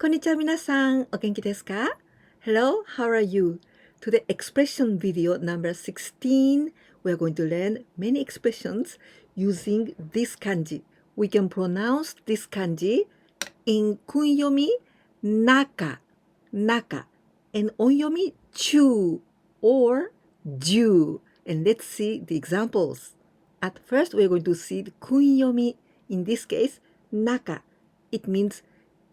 こんにちは皆さん、お元気ですか? Hello, how are you? Today expression video number 16, we are going to learn many expressions using this kanji. We can pronounce this kanji in kunyomi Naka, Naka, and onyomi Chuu or Jyuu. And let's see the examples. At first, we are going to see the kunyomi. In this case, Naka. It means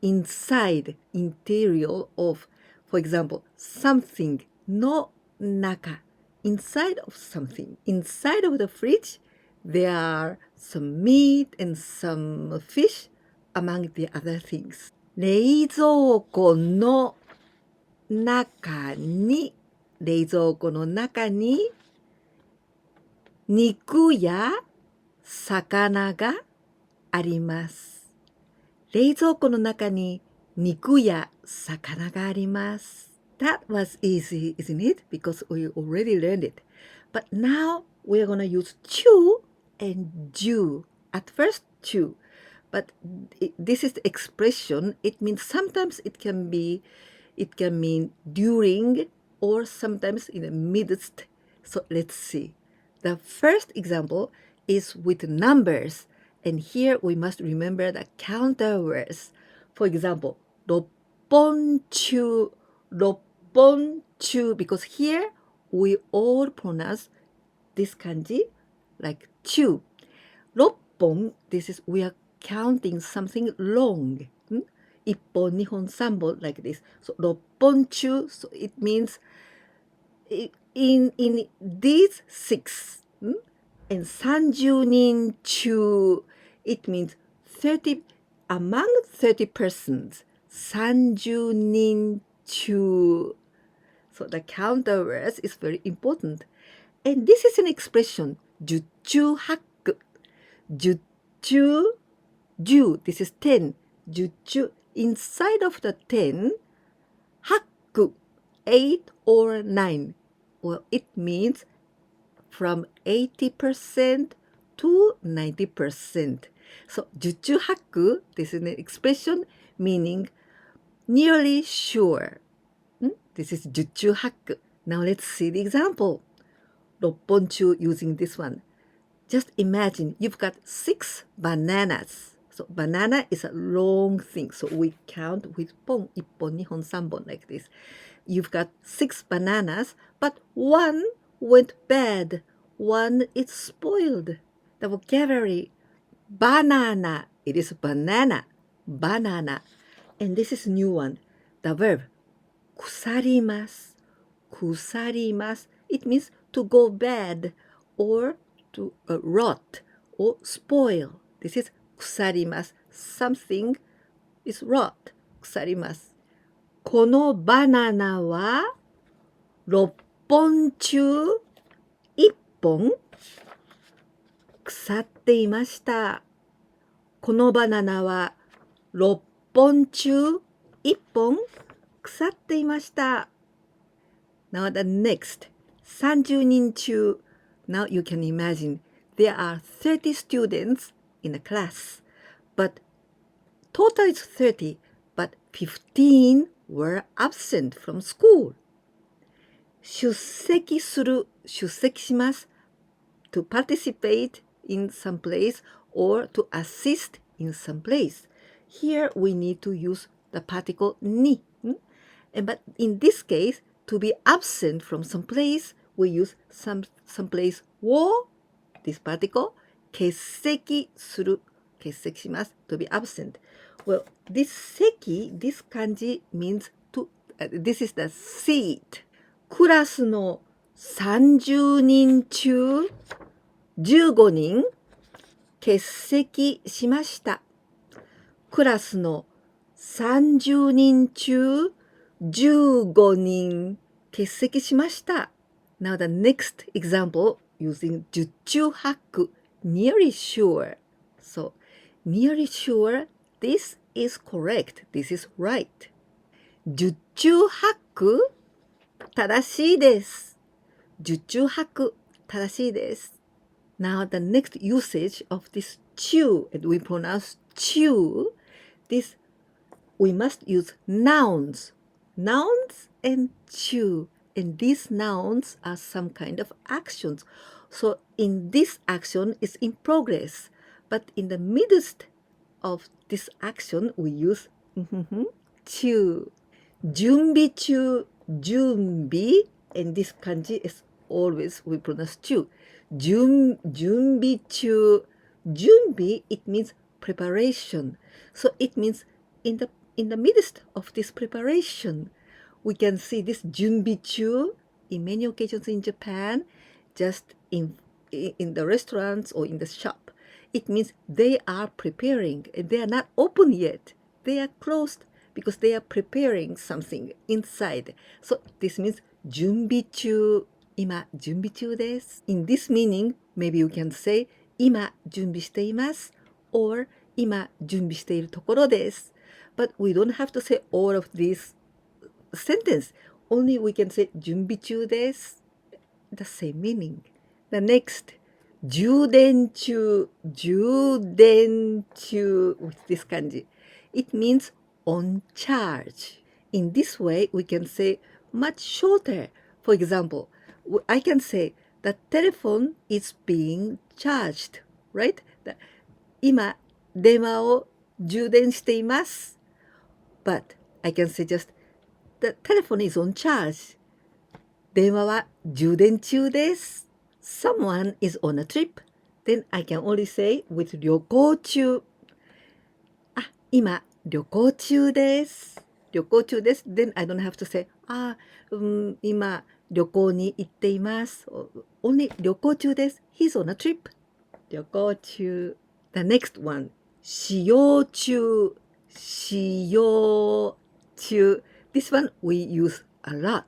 inside, interior of, for example, something, no naka, inside of something. Inside of the fridge, there are some meat and some fish, among the other things. 冷蔵庫の中に、肉や魚があります。冷蔵庫の中に肉や魚があります。That was easy, isn't it? Because we already learned it. But now we are going to use Chuu and Jyuu. At first, Chuu. But this is the expression. It means sometimes it can mean during or sometimes in the midst. So let's see. The first example is with numbers. And here we must remember the counter words. For example, 6本中, 6本中, because here we all pronounce this kanji like chu. 6本, this is we are counting something long. 1本、2本、3本 like this. So 6本中, so it means in these 6. And 30人中, it means 30 among 30 persons. 30人中. So the counter words is very important. And this is an expression, 十中八九. 十中, 10, this is 10. 十中, inside of the 10, 八九, 8 or 9. Well, it means from 80% to 90%. So, 十中八九, this is an expression meaning nearly sure. This is 十中八九. Now let's see the example. 六本中 using this one. Just imagine you've got 6 bananas. So, banana is a long thing. So, we count with 本, 1本, 2本, 3本 like this. You've got 6 bananas, but one went bad. One is spoiled. The vocabulary, banana, it is banana, banana. And this is a new one, the verb, 腐ります, 腐ります. It means to go bad or to rot or spoil. This is 腐ります. Something is rot, 腐ります. このバナナは6本中1本腐っていました。このバナナは6本中1本腐っていました。Now the next, 30人中. Now you can imagine there are 30 students in a class, but total is 30, but 15 were absent from school. 出席する, 出席します. To participate in some place or to assist in some place. Here we need to use the particle ni. But in this case, to be absent from some place, we use some place wo, this particle, 欠席する, 欠席します, to be absent. Well, this seki, this kanji means to, this is the seat. クラスの30人中15人欠席しました。クラスの30人中15人欠席しました。Now the next example using 十中八九, nearly sure. So, nearly sure, this is correct. This is right. 十中八九正しいです。十中八九正しいです。Now the next usage of this chew, and we pronounce chew, this we must use nouns. Nouns and chuu. And these nouns are some kind of actions. So in this action is in progress. But in the midst of this action, we use chuu. 準備中, 準備, and this kanji is always we pronounce chuu. 準備中. 準備, it means preparation. So it means in the midst of this preparation, we can see this 準備中 in many occasions in Japan, just in the restaurants or in the shop. It means they are preparing and they are not open yet. They are closed because they are preparing something inside. So this means 準備中。今準備中です。In this meaning, maybe you can say 今準備しています or 今準備しているところです。But we don't have to say all of these sentence. Only we can say 準備中です。The same meaning. The next, 充電中 with this kanji. It means on charge. In this way, we can say much shorter. For example, I can say the telephone is being charged, right? 今、電話を充電しています。But I can say just, the telephone is on charge. 電話は充電中です。Someone is on a trip. Then I can only say with 旅行中。あ、今、旅行中です。旅行中です。Then I don't have to say, 今、旅行に行っています。Only 旅行中です。He's on a trip. 旅行中。The next one. 使用中。使用中。This one we use a lot.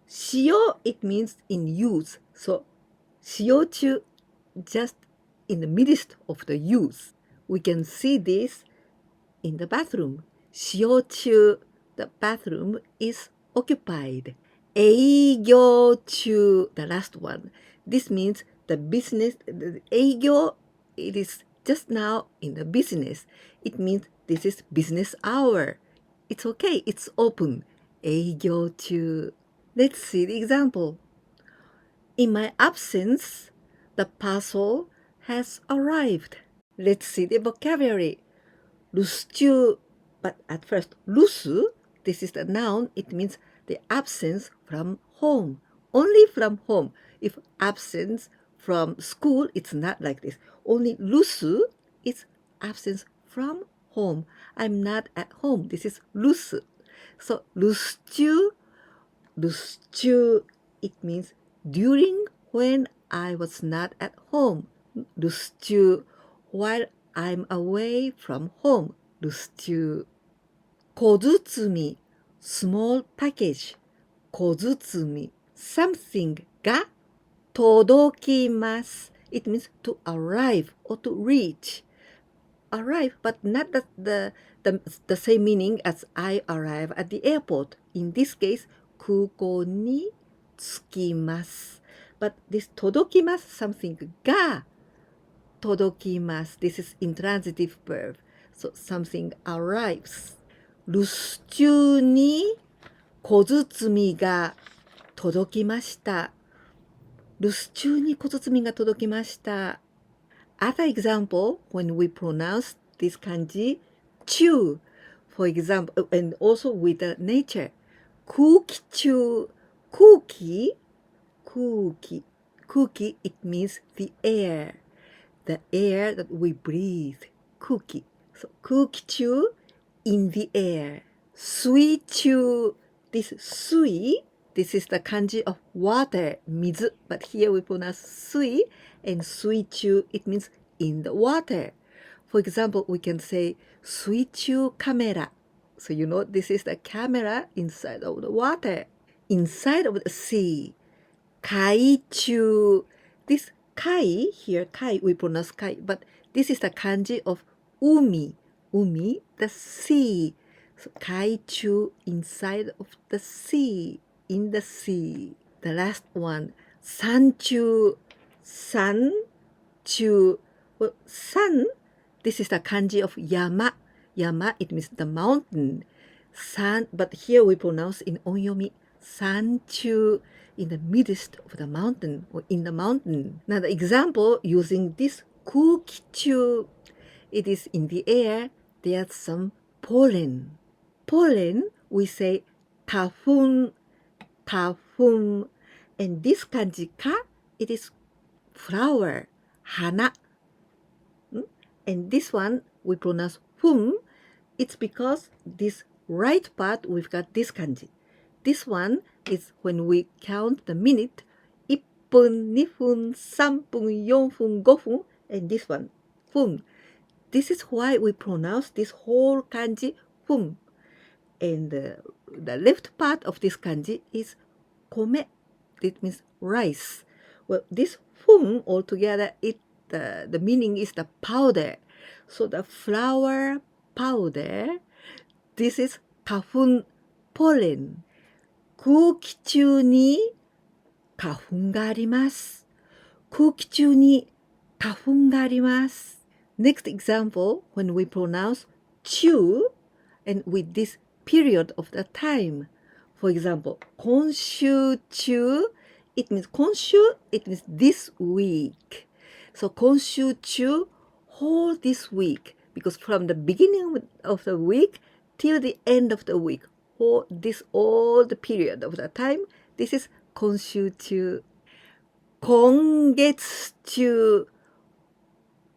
使用 it means in use. So 使用中 just in the midst of the use. We can see this in the bathroom. 使用中 the bathroom is occupied. 営業中 the last one. This means the business, the 営業 it is just now in the business. It means this is business hour. It's okay, it's open. 営業中. Let's see the example. In my absence, the parcel has arrived. Let's see the vocabulary. 留守中. But at first, 留守, this is the noun. It means the absence from home. Only from home. If absence from school, it's not like this. Only 留守 is absence from home. I'm not at home. This is 留守. So 留守中, 留守中, it means during when I was not at home. 留守中, while I'm away from home. 留守中. 小包み small package. 小包み something が届きます. It means to arrive or to reach. Arrive, but not the same meaning as I arrive at the airport. In this case, 空港に着きます. But this 届きます something が届きます. This is intransitive verb. So something arrives. 留守中に小包みが届きました。留守中に小包みが届きました。Other example, when we pronounce this kanji, Chuu, for example, and also with the nature. 空気中、空気、空気、空気, it means the air that we breathe. 空気. So 空気中, in the air. 水中, this 水, this is the kanji of water, 水, but here we pronounce 水, and 水中, it means in the water. For example, we can say 水中カメラ. So you know this is the camera inside of the water, inside of the sea. 海中. This 海, here 海, we pronounce 海, but this is the kanji of 海, 海, the sea. So 海中, inside of the sea, in the sea. The last one, 山中, 山中. Well, 山, this is the kanji of 山. Yama, it means the mountain. San, but here we pronounce in onyomi, sanchu, in the midst of the mountain or in the mountain. Now the example using this kukichu, it is in the air, there's some pollen. Pollen, we say tafun, tafun. And this kanji ka, it is flower, hana. And this one, we pronounce fun. It's because this right part, we've got this kanji. This one is when we count the minute, 1分, 2分, 3分, 4分, 5分, and this one, fun. This is why we pronounce this whole kanji fun. And the left part of this kanji is kome. It means rice. Well, this fun altogether, the meaning is the powder. So the flower powder, this is 花粉 pollen. 空気中に花粉があります。空気中に花粉があります。Next example, when we pronounce Chuu and with this period of the time. For example, 今週中, it means 今週, it means this week. So 今週中, whole this week, because from the beginning of the week till the end of the week, all the period of the time, this is 今週中。今月中。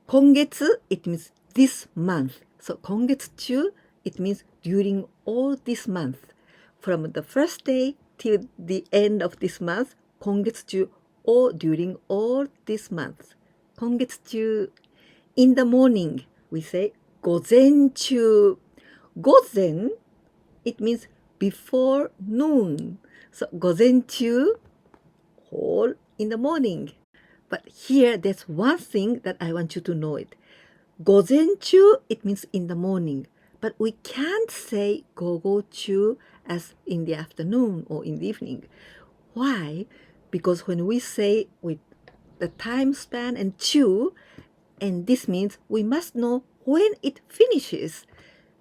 今月, it means this month. So 今月中, it means during all this month. From the first day till the end of this month, 今月中, or during all this month. 今月中。In the morning, we say 午前中。午前, it means before noon. So 午前中, whole in the morning. But here, there's one thing that I want you to know it. 午前中, it means in the morning. But we can't say 午後中 as in the afternoon or in the evening. Why? Because when we say with the time span and 中, and this means we must know when it finishes.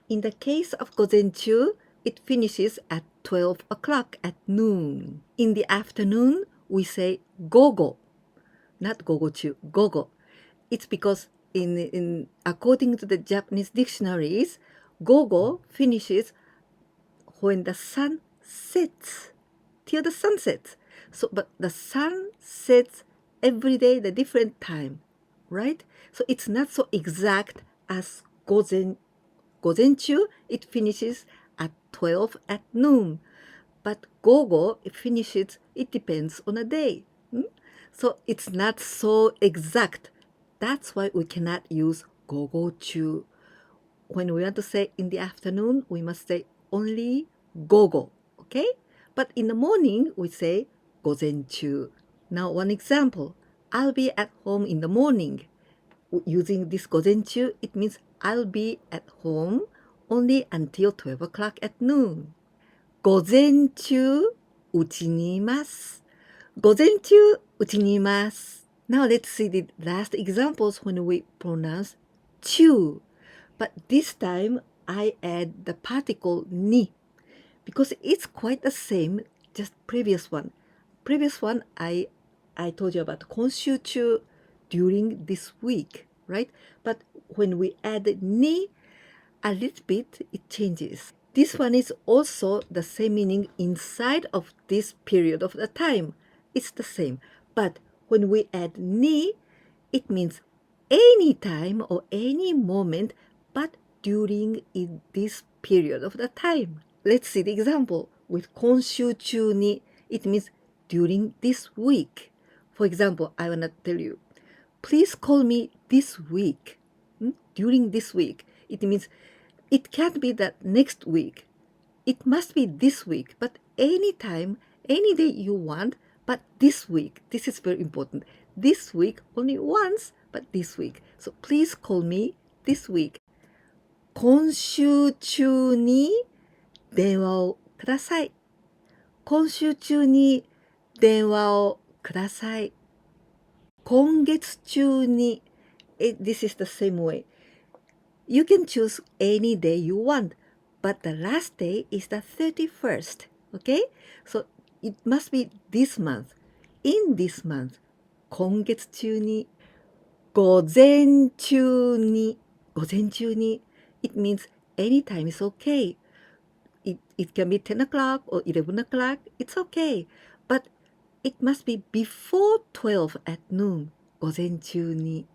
In the case of 午前中, it finishes at 12 o'clock at noon. In the afternoon, we say 午後. Not 午後中, 午後. It's because according to the Japanese dictionaries, 午後 finishes when the sun sets, till the sun sets. So, but the sun sets every day the different time, right? So it's not so exact as 午前中, it finishes at 12 at noon. But 午後, it finishes, it depends on a day. So it's not so exact. That's why we cannot use 午後中. When we want to say in the afternoon, we must say only 午後, okay? But in the morning, we say 午前中. Now one example. I'll be at home in the morning. Using this 午前中, it means I'll be at home only until 12 o'clock at noon. 午前中、うちにいます。午前中、うちにいます。Now let's see the last examples when we pronounce Chuu. But this time, I add the particle ni because it's quite the same, just previous one. Previous one, I told you about 今週中 during this week, right? But when we add ni, a little bit, it changes. This one is also the same meaning inside of this period of the time. It's the same. But when we add ni, it means any time or any moment, but during in this period of the time. Let's see the example. With 今週中に, it means during this week. For example, I want to tell you, please call me this week. During this week. It means it can't be that next week. It must be this week, but anytime, any day you want, but this week. This is very important. This week, only once, but this week. So please call me this week. 今週中に電話をください。今週中に電話をください。今月中に、this is the same way. You can choose any day you want, but the last day is the 31st. Okay? So it must be this month. In this month, 今月中に、午前中に、it means anytime is okay. It can be 10 o'clock or 11 o'clock. It's okay. But it must be before 12 at noon. 午前中に。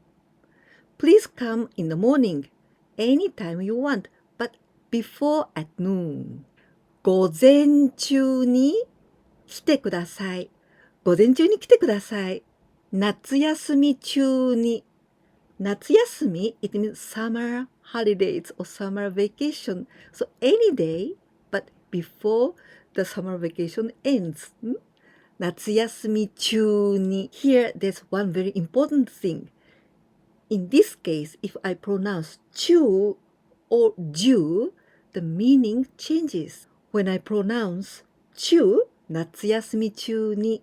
Please come in the morning. Anytime you want, but before at noon. 午前中に来てください。午前中に来てください。夏休み中に。夏休み it means summer holidays or summer vacation. So any day, but before the summer vacation ends. 夏休み中に。Here, there's one very important thing. In this case, if I pronounce Chuu or Jyuu, the meaning changes. When I pronounce Chuu, 夏休み中に,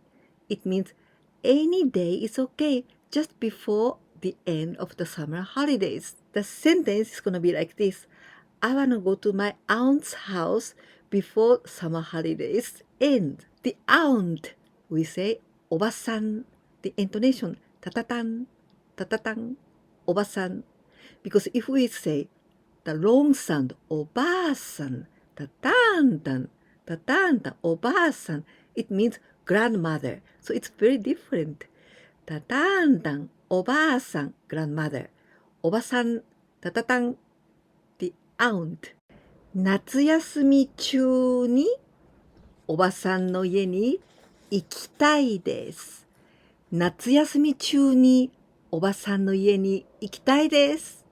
it means any day is okay just before the end of the summer holidays. The sentence is going to be like this. I want to go to my aunt's house before summer holidays end. The aunt, we say おばさん. The intonation, たたたん, たたたん, おばさん. Because if we say the long sound, おばあさん, たたんたん, たたんたん, おばあさん, it means grandmother. So it's very different. たたんたん, おばあさん, grandmother. おばさん, たたたん, the aunt. 夏休み中におばさんの家に行きたいです。夏休み中におばさんの家に行きたいです。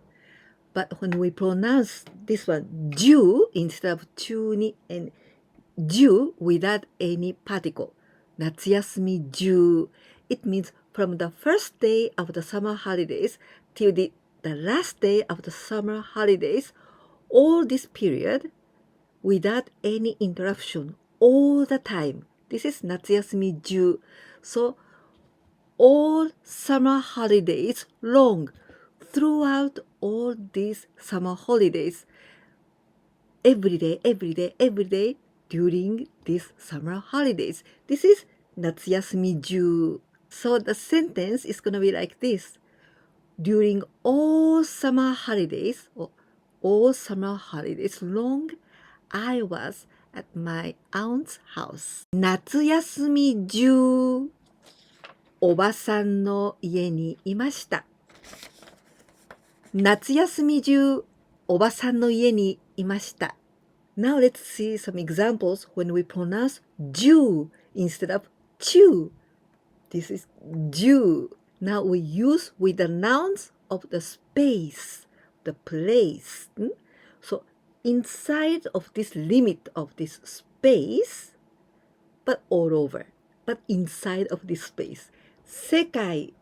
But when we pronounce this one, Jyuu instead of 中に and Jyuu without any particle, 夏休み中, it means from the first day of the summer holidays till the last day of the summer holidays, all this period without any interruption, all the time. This is 夏休み中. So all summer holidays long, throughout all these summer holidays, every day during these summer holidays. This is 夏休み中. So the sentence is going to be like this. During all summer holidays, or all summer holidays long, I was at my aunt's house. 夏休み中、おばさんの家にいました。夏休み中、おばさんの家にいました。Now let's see some examples when we pronounce Jyuu instead of Chuu. This is Jyuu. Now we use with the nouns of the space, the place. So inside of this limit of this space, but all over, but inside of this space. 世界,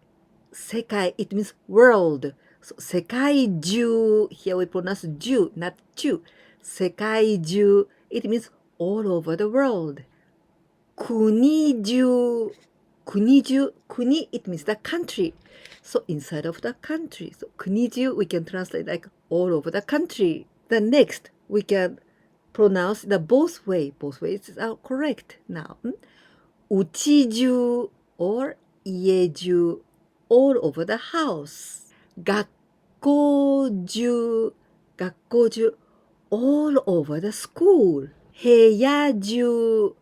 it means world. So 世界中, here we pronounce Jyuu, not Chuu. 世界中, it means all over the world. 国中, 国, it means the country. So inside of the country. So 国中, we can translate like all over the country. The next, we can pronounce the both way. Both ways are correct now. 家中 or 家中, all over the house. 学校中, all over the school. 部屋中,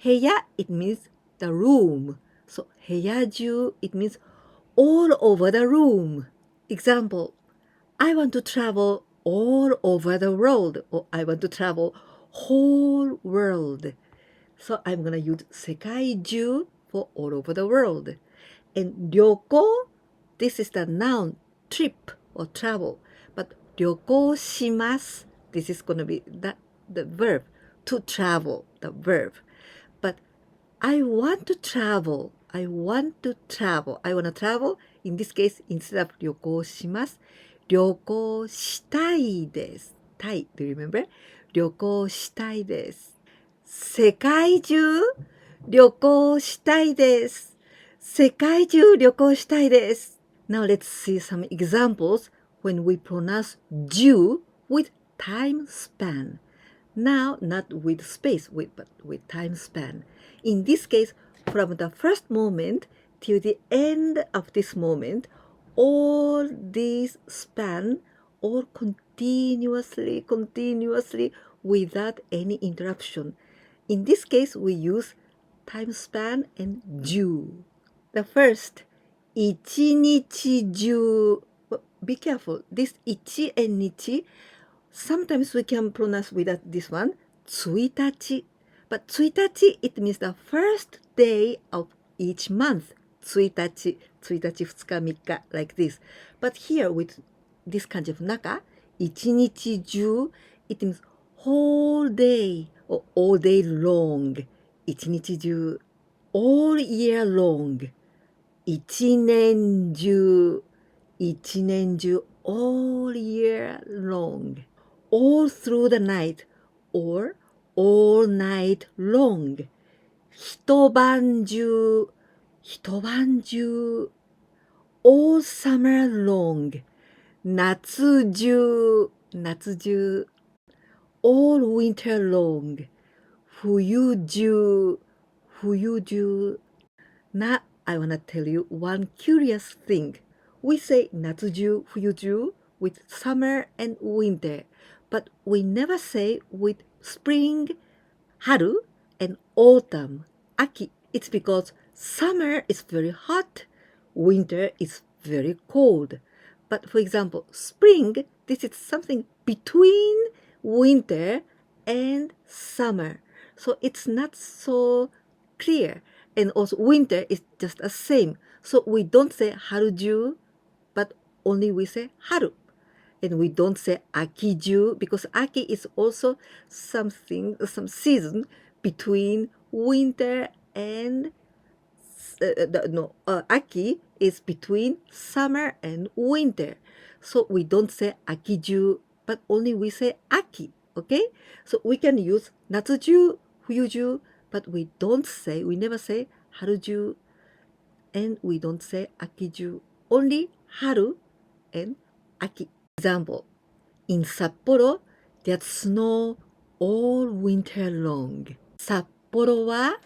部屋, it means the room. So 部屋中, it means all over the room. Example, I want to travel all over the world, or I want to travel whole world. So I'm going to use 世界中 for all over the world. And 旅行, this is the noun, trip or travel. But 旅行します, this is going to be the verb, to travel, the verb. But I want to travel. I want to travel. In this case, instead of 旅行します、旅行したいです。たい、do you remember? 旅行したいです。世界中旅行したいです。世界中旅行したいです。Now let's see some examples when we pronounce Jyuu with time span. Now, not with space, but with time span. In this case, from the first moment till the end of this moment, all this span, all continuously, without any interruption. In this case, we use time span and Jyuu. The first, 一日中. Be careful. This 一 and 日, sometimes we can pronounce without this one, 1日. But 1日, it means the first day of each month. 1日、2日、3日、like this. But here with this kanji of Naka, 一日中, it means whole day or all day long. 一日中, all year long. 一年中, 一年中, all year long. All through the night or all night long. 一晩中, 一晩中, all summer long. 夏中, 夏中, all winter long. 冬中, 冬中. Now I want to tell you one curious thing. We say 夏中, 冬中 with summer and winter, but we never say with spring, 春 and autumn, 秋. It's because summer is very hot, winter is very cold. But for example, spring, this is something between winter and summer. So it's not so clear. And also winter is just the same. So we don't say 春中, but only we say 春. And we don't say 秋中, because 秋 is also something, some season between winter and aki is between summer and winter. So we don't say 秋中, but only we say 秋. Okay? So we can use 夏中, 冬中, but we never say 春中, and we don't say 秋中. Only 春 and 秋. Example, in Sapporo, there's snow all winter long. 札幌は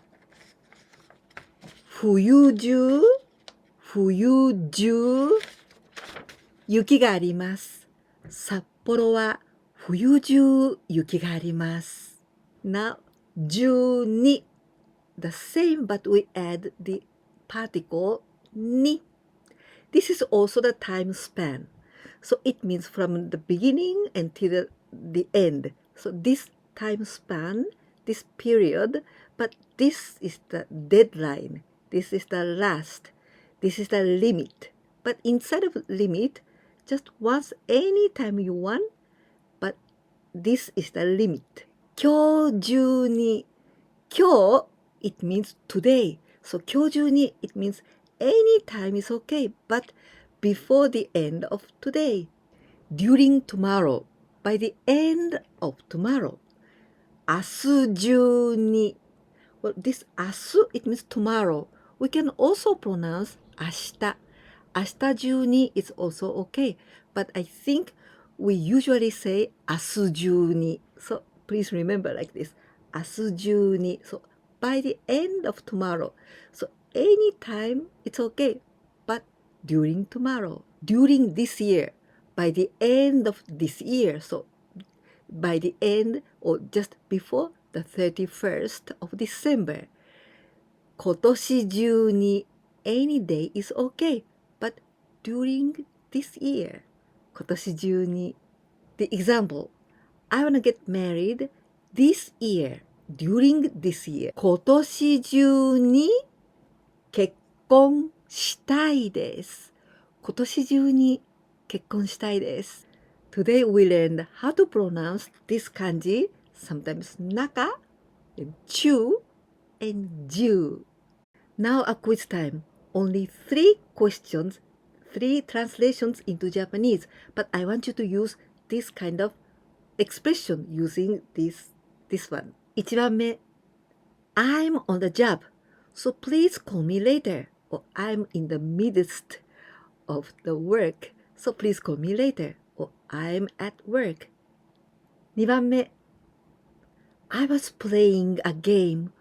冬中、冬中、雪があります。札幌は冬中雪があります。Now, 12, the same, but we add the particle に. This is also the time span. So it means from the beginning until the end. So this time span, this period, but this is the deadline. This is the last. This is the limit. But inside of limit, just once any time you want, but this is the limit. 今日中に. 今日, it means today. So 今日中に, it means any time is okay, but before the end of today. During tomorrow, by the end of tomorrow. 明日中に. Well, this 明日, it means tomorrow. We can also pronounce 明日. 明日中に is also okay. But I think we usually say 明日中に. So please remember like this. 明日中に. So by the end of tomorrow. So anytime it's okay. But during tomorrow. During this year. By the end of this year. So by the end or just before the 31st of December. 今年中に any day is okay, but during this year. 今年中に. The example, I want to get married this year, during this year. 今年中に結婚したいです。今年中に結婚したいです。Today we learned how to pronounce this kanji, sometimes Naka, and Chuu, and Jyuu. Now a quiz time. Only 3 questions, 3 translations into Japanese, but I want you to use this kind of expression using this one. 1番目, I'm on the job, so please call me later, or I'm in the midst of the work, So please call me later. Or I'm at work. 2番目 I was playing a game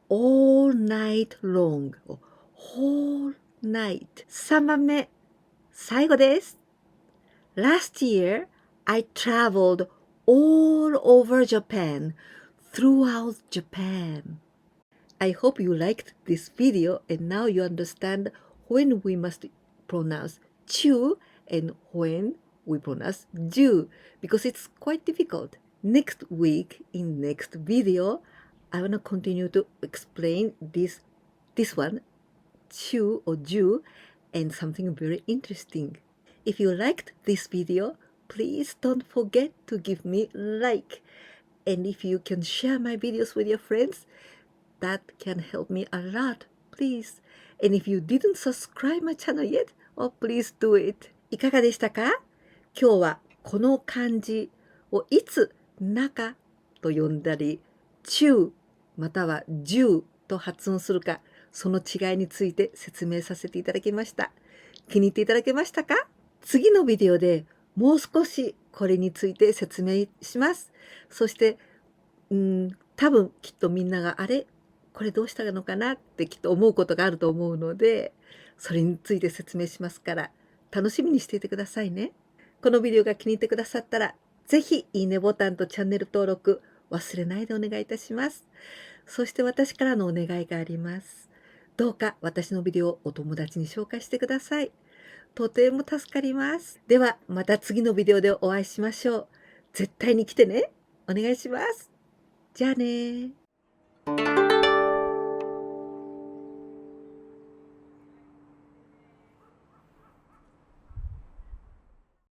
all night long. Whole night. 3番目最後です。Last year, I traveled all over Japan, throughout Japan. I hope you liked this video and now you understand when we must pronounce Chuu and when we pronounce Jyuu because it's quite difficult. Next week, in next video, I want to continue to explain this one, Chuu or Jyuu, and something very interesting. If you liked this video, please don't forget to give me a like. And if you can share my videos with your friends, that can help me a lot, please. And if you didn't subscribe my channel yet, please do it. いかがでしたか？今日はこの漢字をいつ中と呼んだり、中または10と発音するか、その違いについて説明させていただきました。気に入っていただけましたか？次のビデオでもう少しこれについて説明します。そして、多分きっとみんながこれどうしたのかなってきっと思うことがあると思うので、それについて説明しますから、楽しみにしていてくださいね。このビデオが気に入ってくださったら、ぜひいいねボタンとチャンネル登録忘れないでお願いいたします。そして私からのお願いがあります。どうか私のビデオをお友達に紹介してください。とても助かります。ではまた次のビデオでお会いしましょう。絶対に来てね。お願いします。じゃあね。